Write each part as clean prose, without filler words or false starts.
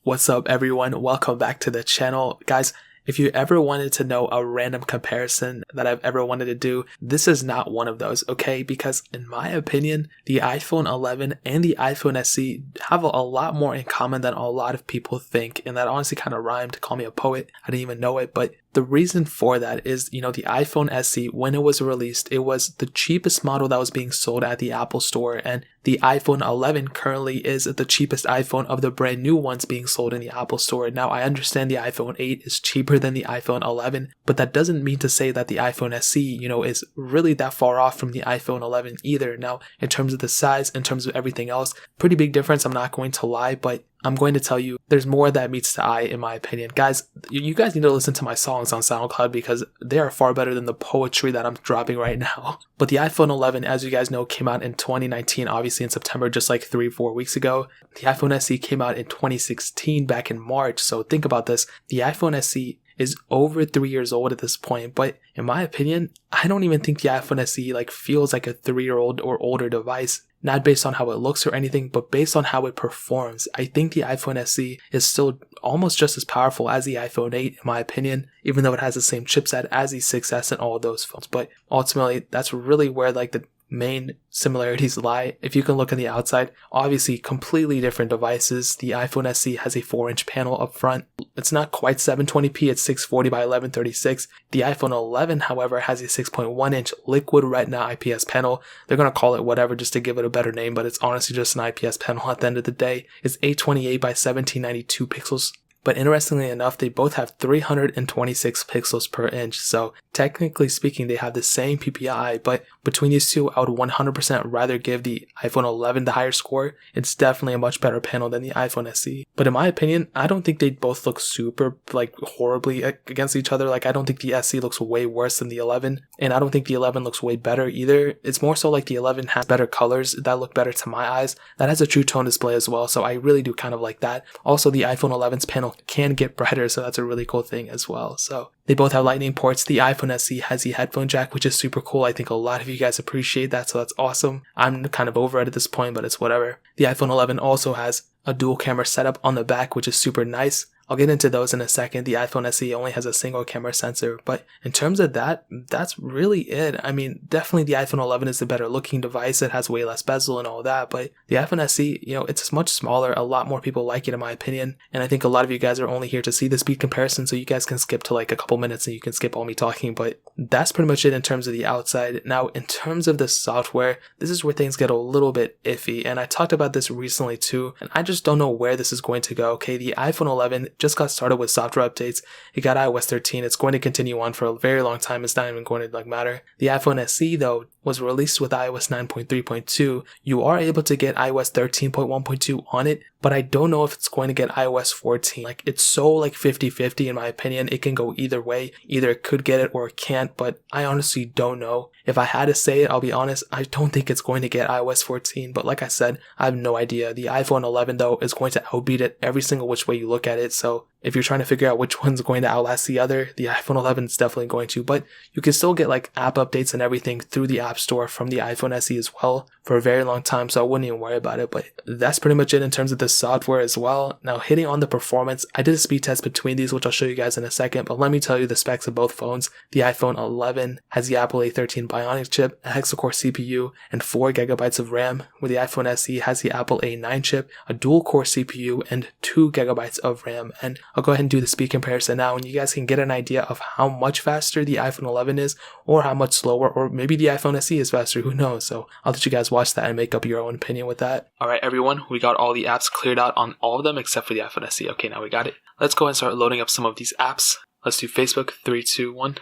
What's up everyone? Welcome back to the channel. Guys, if you ever wanted to know a random comparison that I've ever wanted to do, this is not one of those, okay? Because in my opinion, the iPhone 11 and the iPhone SE have a lot more in common than a lot of people think. And that honestly kind of rhymed. Call me a poet. I didn't even know it, but the reason for that is, the iPhone SE, when it was released, it was the cheapest model that was being sold at the Apple Store, and the iPhone 11 currently is the cheapest iPhone of the brand new ones being sold in the Apple Store. Now, I understand the iPhone 8 is cheaper than the iPhone 11, but that doesn't mean to say that the iPhone SE, is really that far off from the iPhone 11 either. Now, in terms of the size, in terms of everything else, pretty big difference, I'm not going to lie, but I'm going to tell you there's more that meets the eye in my opinion. Guys, you guys need to listen to my songs on SoundCloud because they are far better than the poetry that I'm dropping right now. But the iPhone 11, as you guys know, came out in 2019, obviously in September, just like 3-4 weeks ago. The iPhone SE came out in 2016, back in March. So think about this. The iPhone SE is over 3 years old at this point, but in my opinion, I don't even think the iPhone SE feels like a 3-year-old or older device. Not based on how it looks or anything, but based on how it performs. I think the iPhone SE is still almost just as powerful as the iPhone 8 in my opinion, even though it has the same chipset as the 6S and all of those phones. But ultimately, that's really where the main similarities lie. If you can look on the outside, obviously completely different devices. The iPhone SE has a 4-inch panel up front. It's not quite 720p, it's 640 by 1136. The iPhone 11, however, has a 6.1-inch liquid retina IPS panel. They're going to call it whatever just to give it a better name, but it's honestly just an IPS panel at the end of the day. It's 828 by 1792 pixels. But interestingly enough, they both have 326 pixels per inch. So technically speaking, they have the same PPI, but between these two, I would 100% rather give the iPhone 11 the higher score. It's definitely a much better panel than the iPhone SE. But in my opinion, I don't think they both look super horribly against each other. I don't think the SE looks way worse than the 11, and I don't think the 11 looks way better either. It's more so the 11 has better colors that look better to my eyes. That has a true tone display as well, so I really do kind of like that. Also, the iPhone 11's panel can get brighter, so that's a really cool thing as well. So they both have lightning ports. The iPhone SE has the headphone jack, which is super cool. I think a lot of you guys appreciate that, so that's awesome. I'm kind of over it at this point, but it's whatever. The iPhone 11 also has a dual camera setup on the back, which is super nice. I'll get into those in a second. The iPhone SE only has a single camera sensor, but in terms of that, that's really it. I mean, definitely the iPhone 11 is the better looking device. It has way less bezel and all that, but the iPhone SE, it's much smaller. A lot more people like it in my opinion, and I think a lot of you guys are only here to see the speed comparison, so you guys can skip to a couple minutes and you can skip all me talking, but that's pretty much it in terms of the outside. Now, in terms of the software, this is where things get a little bit iffy, and I talked about this recently too, and I just don't know where this is going to go. Okay, the iPhone 11 just got started with software updates. It got iOS 13. It's going to continue on for a very long time. It's not even going to matter. The iPhone SE though was released with iOS 9.3.2. You are able to get iOS 13.1.2 on it, but I don't know if it's going to get iOS 14. It's so 50-50 in my opinion. It can go either way. Either it could get it or it can't, but I honestly don't know. If I had to say it, I'll be honest, I don't think it's going to get iOS 14, but like I said, I have no idea. The iPhone 11 though is going to outbeat it every single which way you look at it, so if you're trying to figure out which one's going to outlast the other, the iPhone 11 is definitely going to, but you can still get app updates and everything through the App Store from the iPhone SE as well for a very long time, so I wouldn't even worry about it. But that's pretty much it in terms of the software as well. Now, hitting on the performance, I did a speed test between these, which I'll show you guys in a second, but let me tell you the specs of both phones. The iPhone 11 has the Apple A13 Bionic chip, a hexa-core CPU, and 4GB of RAM, where the iPhone SE has the Apple A9 chip, a dual-core CPU, and 2GB of RAM. And I'll go ahead and do the speed comparison now, and you guys can get an idea of how much faster the iPhone 11 is, or how much slower, or maybe the iPhone SE is faster, who knows. So I'll let you guys watch that and make up your own opinion with that. Alright everyone, we got all the apps cleared out on all of them except for the iPhone SE. Okay, now we got it. Let's go and start loading up some of these apps. Let's do Facebook, 3, 2, 1.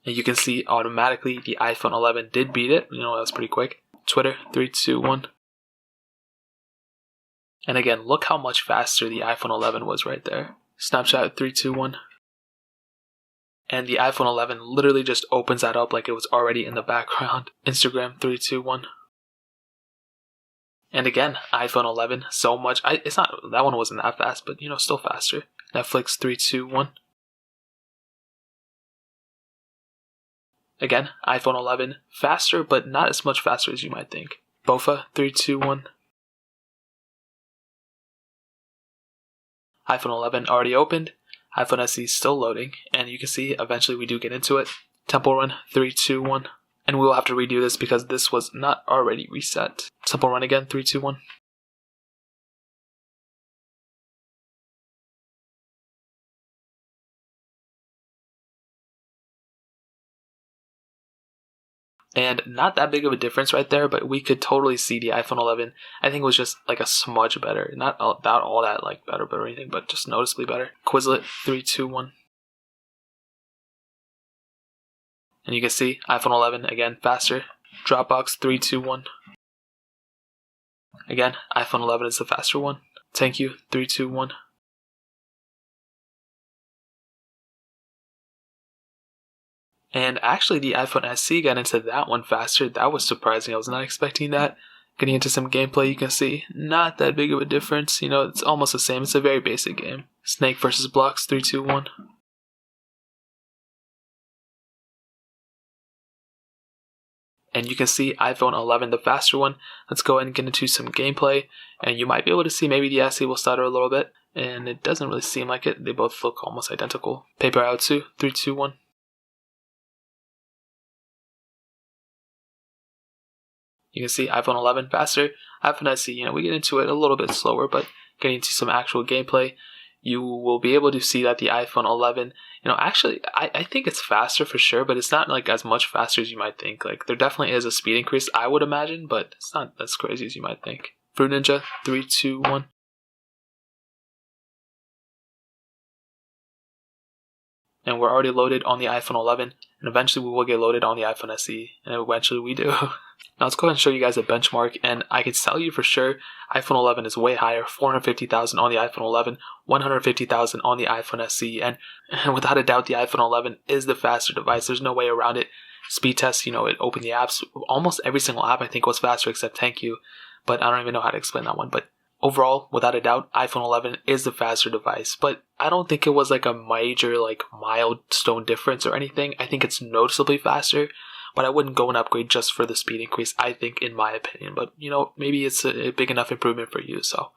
And you can see automatically the iPhone 11 did beat it. That was pretty quick. Twitter, 3, 2, 1. And again, look how much faster the iPhone 11 was right there. Snapchat, 3, 2, 1. And the iPhone 11 literally just opens that up like it was already in the background. Instagram, 3, 2, 1. And again, iPhone 11, so much. It's not, that one wasn't that fast, but still faster. Netflix, 3, 2, 1. Again, iPhone 11, faster, but not as much faster as you might think. Bofa, 3, 2, 1. iPhone 11 already opened. iPhone SE still loading. And you can see eventually we do get into it. Temple Run, 3, 2, 1. And we will have to redo this because this was not already reset. Temple Run again, 3, 2, 1. And not that big of a difference right there, but we could totally see the iPhone 11. I think it was just like a smudge better. Not all that like better or anything, but just noticeably better. Quizlet, 3, 2, 1. And you can see iPhone 11 again faster. Dropbox, 3, 2, 1. Again, iPhone 11 is the faster one. Thank you, 3, 2, 1. And actually, the iPhone SE got into that one faster. That was surprising. I was not expecting that. Getting into some gameplay, you can see not that big of a difference. You know, it's almost the same. It's a very basic game. Snake versus Blocks, 3, 2, 1. And you can see iPhone 11, the faster one. Let's go ahead and get into some gameplay. And you might be able to see maybe the SE will stutter a little bit. And it doesn't really seem like it. They both look almost identical. Paper Outsu, 3, 2, 1. You can see iPhone 11 faster. iPhone SE, we get into it a little bit slower, but getting into some actual gameplay, you will be able to see that the iPhone 11, actually, I think it's faster for sure, but it's not like as much faster as you might think. Like, there definitely is a speed increase, I would imagine, but it's not as crazy as you might think. Fruit Ninja, 3, 2, 1. And we're already loaded on the iPhone 11, and eventually we will get loaded on the iPhone SE, and eventually we do. Now let's go ahead and show you guys a benchmark, and I can tell you for sure, iPhone 11 is way higher, 450,000 on the iPhone 11, 150,000 on the iPhone SE, and without a doubt the iPhone 11 is the faster device. There's no way around it. Speed test, it opened the apps. Almost every single app I think was faster except Thank You, but I don't even know how to explain that one. But overall, without a doubt, iPhone 11 is the faster device, but I don't think it was like a major, milestone difference or anything. I think it's noticeably faster, but I wouldn't go and upgrade just for the speed increase, I think, in my opinion. But, maybe it's a big enough improvement for you, so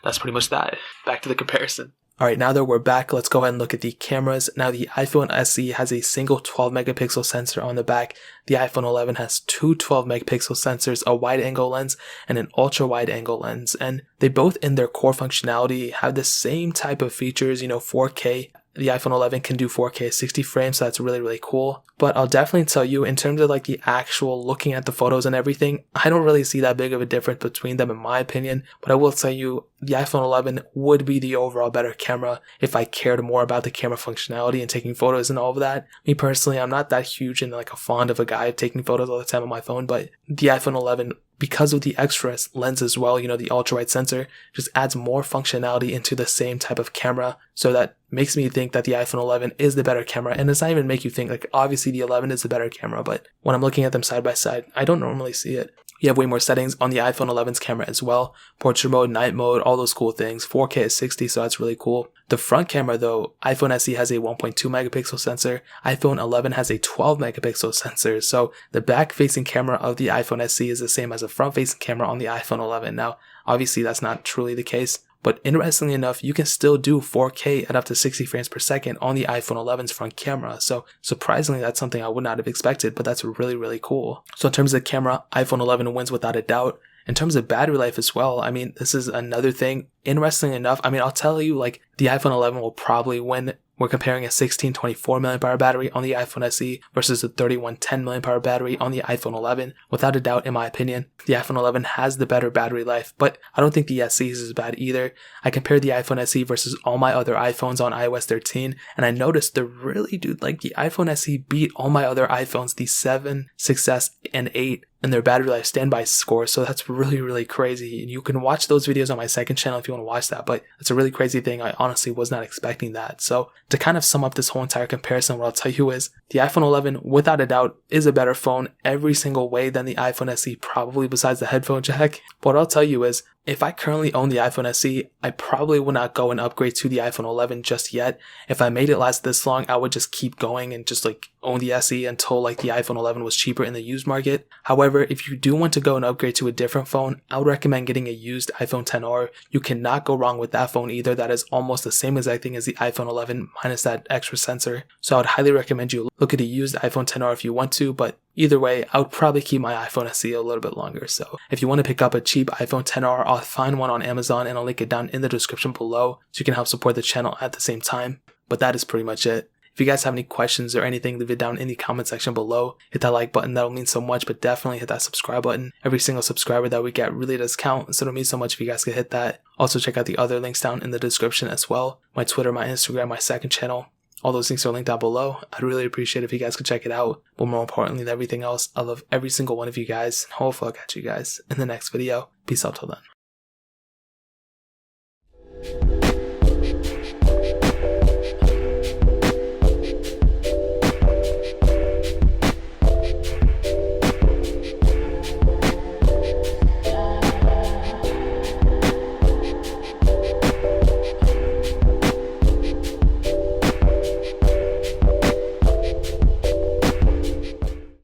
that's pretty much that. Back to the comparison. Alright, now that we're back, let's go ahead and look at the cameras. Now, the iPhone SE has a single 12 megapixel sensor on the back. The iPhone 11 has two 12 megapixel sensors, a wide angle lens and an ultra wide angle lens. And they both, in their core functionality, have the same type of features, 4K. The iPhone 11 can do 4K 60 frames, so that's really, really cool. But I'll definitely tell you, in terms of the actual looking at the photos and everything, I don't really see that big of a difference between them in my opinion. But I will tell you, the iPhone 11 would be the overall better camera if I cared more about the camera functionality and taking photos and all of that. Me personally, I'm not that huge and a fond of a guy of taking photos all the time on my phone, but the iPhone 11, because of the extra lens as well, the ultra wide sensor, just adds more functionality into the same type of camera. So that makes me think that the iPhone 11 is the better camera. And it's not even make you think, obviously the 11 is the better camera, but when I'm looking at them side by side, I don't normally see it. You have way more settings on the iPhone 11's camera as well. Portrait mode, night mode, all those cool things. 4K is 60, so that's really cool. The front camera though, iPhone SE has a 1.2 megapixel sensor. iPhone 11 has a 12 megapixel sensor. So the back facing camera of the iPhone SE is the same as the front facing camera on the iPhone 11. Now, obviously that's not truly the case, but interestingly enough, you can still do 4K at up to 60 frames per second on the iPhone 11's front camera. So surprisingly, that's something I would not have expected, but that's really, really cool. So in terms of camera, iPhone 11 wins without a doubt. In terms of battery life as well, this is another thing. Interestingly enough, I'll tell you, the iPhone 11 will probably win. We're comparing a 1624 mAh battery on the iPhone SE versus a 3110 mAh battery on the iPhone 11. Without a doubt, in my opinion, the iPhone 11 has the better battery life, but I don't think the SE is as bad either. I compared the iPhone SE versus all my other iPhones on iOS 13, and I noticed the iPhone SE beat all my other iPhones, the 7, 6S, and 8, and their battery life standby score. So that's really, really crazy. And you can watch those videos on my second channel if you want to watch that, but it's a really crazy thing. I honestly was not expecting that. So to kind of sum up this whole entire comparison, what I'll tell you is the iPhone 11, without a doubt, is a better phone every single way than the iPhone SE, probably besides the headphone jack. But what I'll tell you is If I currently own the iPhone SE, I probably would not go and upgrade to the iPhone 11 just yet. If I made it last this long, I would just keep going and just like own the SE until like the iPhone 11 was cheaper in the used market. However, if you do want to go and upgrade to a different phone, I would recommend getting a used iPhone XR. You cannot go wrong with that phone either. That is almost the same exact thing as the iPhone 11 minus that extra sensor. So I would highly recommend you look at a used iPhone XR if you want to, but either way, I would probably keep my iPhone SE a little bit longer. So if you want to pick up a cheap iPhone XR, I'll find one on Amazon and I'll link it down in the description below so you can help support the channel at the same time. But that is pretty much it. If you guys have any questions or anything, leave it down in the comment section below. Hit that like button, that'll mean so much, but definitely hit that subscribe button. Every single subscriber that we get really does count, so it'll mean so much if you guys could hit that. Also check out the other links down in the description as well. My Twitter, my Instagram, my second channel. All those links are linked down below. I'd really appreciate it if you guys could check it out. But more importantly than everything else, I love every single one of you guys. Hopefully I'll catch you guys in the next video. Peace out till then.